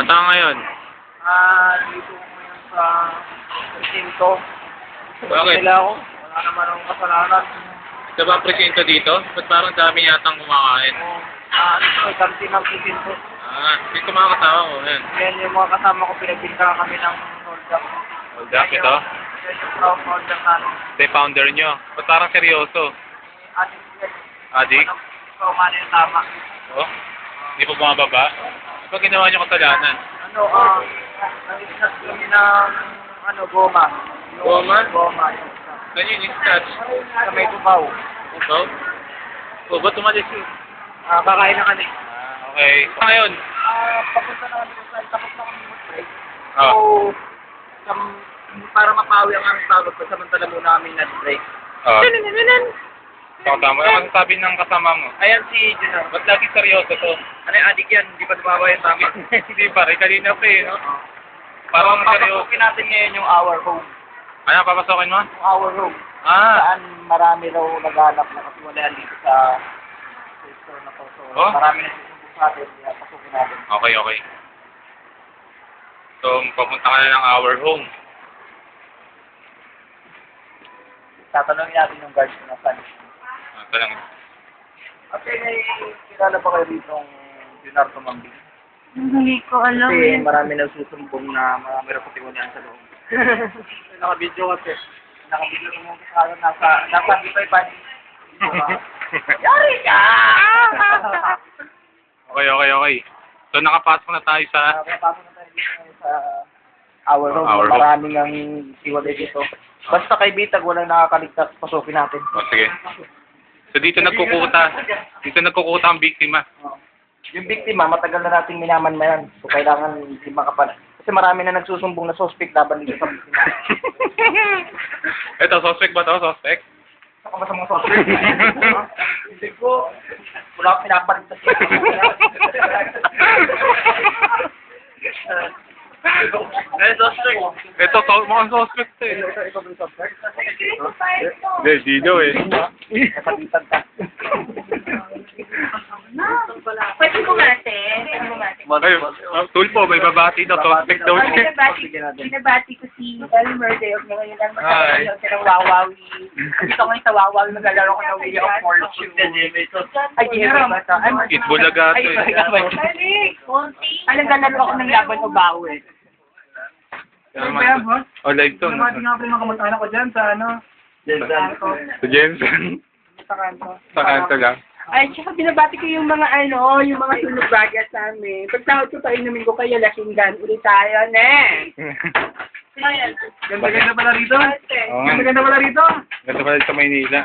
Bata ka ngayon. Dito ko ngayon sa presinto. Bakit? Nila ako. Wala naman akong kasalanan. Ito ba ang presinto dito? Ba't parang dami yatang kumakain? Ano ito, kantin ng presinto. Dito mga kasama mo. Yan. Yan yung mga kasama ko, pinagbinta kami ng hold up. Hold up ito. Yan yung proud hold up namin. Ito yung founder nyo. Ba't parang seryoso? Adik yan. Adik? So, mano yung tama. Oh? Hindi po bumababa? Ano ba ginawa nyo kasalanan? Nag-isas kami ng, goma. Goma? Goma. Yung Saan yun yung scratch? sa may tubaw. Ito? O, ba't tumalis yun? Kakain na kami. Okay. Ngayon? Papunta na kami sa tapos na kami mag-break. Oh. So, para mapawi ang aming pagod, samantala muna kami nag-break. Oh. Kasama. Ano sabi ng kasama mo? Ayan si Junor. Ba't lagi seryoso to? Ano yung adik yan? Hindi pa tumawa yung tama. Hindi pa rin. Kanina pa eh, no? Parang seryoso. Papasukin natin ngayon yung our home. Ano, papasokin mo? Yung our home. Ah! Saan marami raw naghanap na kasi wala dito sa store na to. So, Oh? marami na susumbong sa atin. Kaya pasukin natin. Okay, okay. So, papunta ka na ng our home. Tatanungin natin yung guards na saan. Ito lang. Okay, may kilala pa kayo dito yung Junor Tumambing. Hindi ko alam Kasi eh. marami nagsusumbong na marami raw patiwalian sa loob. Naka-video kasi. Naka-video naman kasi ako nasa Bipay pa. Yari ka! Okay, okay, okay. So, nakapasok na tayo sa... Papasok na tayo dito ngayon sa our home. Our home. Maraming ang siwalay dito. Basta kay Bitag, walang nakakaligtas. Pasukin natin. Oh, sige. So, dito nagkukuta. Dito nagkukuta ang biktima. Yung biktima, matagal na nating minaman-mayan. So, kailangan hindi makapan. Kasi marami na nagsusumbong na suspect laban dito sa biktima. Ito, suspect ba to? Suspect? Saka ba sa mga suspect? Hindi ko. Wala akong pinapaligtas. May suspect. Ito, mukhang suspect to eh. Ikaw ba yung suspect? Hindi, Gino eh. Nakalitan ka. Pwede bumati. Pwede bumati. Ay, tulpo, may babati daw. Suspect daw siya. Binabati ko si Elmer Deog na ngayon lang Hi. magkakaroon siya ng Wawawi. Dito ngayon sa Wawawi, maglalaro ko ng Wheel of Fortune. Ay, Jimmy ba ito? Itbulaga to Ay, eh. balik! Alam ka, nalo ako ng laban o bawi. Oh, live to. nga pala mga kamag-anak ko dyan sa Sa Jensen. Sa kanto. Sa kanto lang. Ay, tsaka binabati ko yung mga yung mga sunog bagay sa amin. Pagtawag ko tayo namin ko kaya lasinggan. Ulit tayo, ne! Ganda-ganda pala rito. Oo nga. Ganda pala rito. Ganda pala sa Maynila.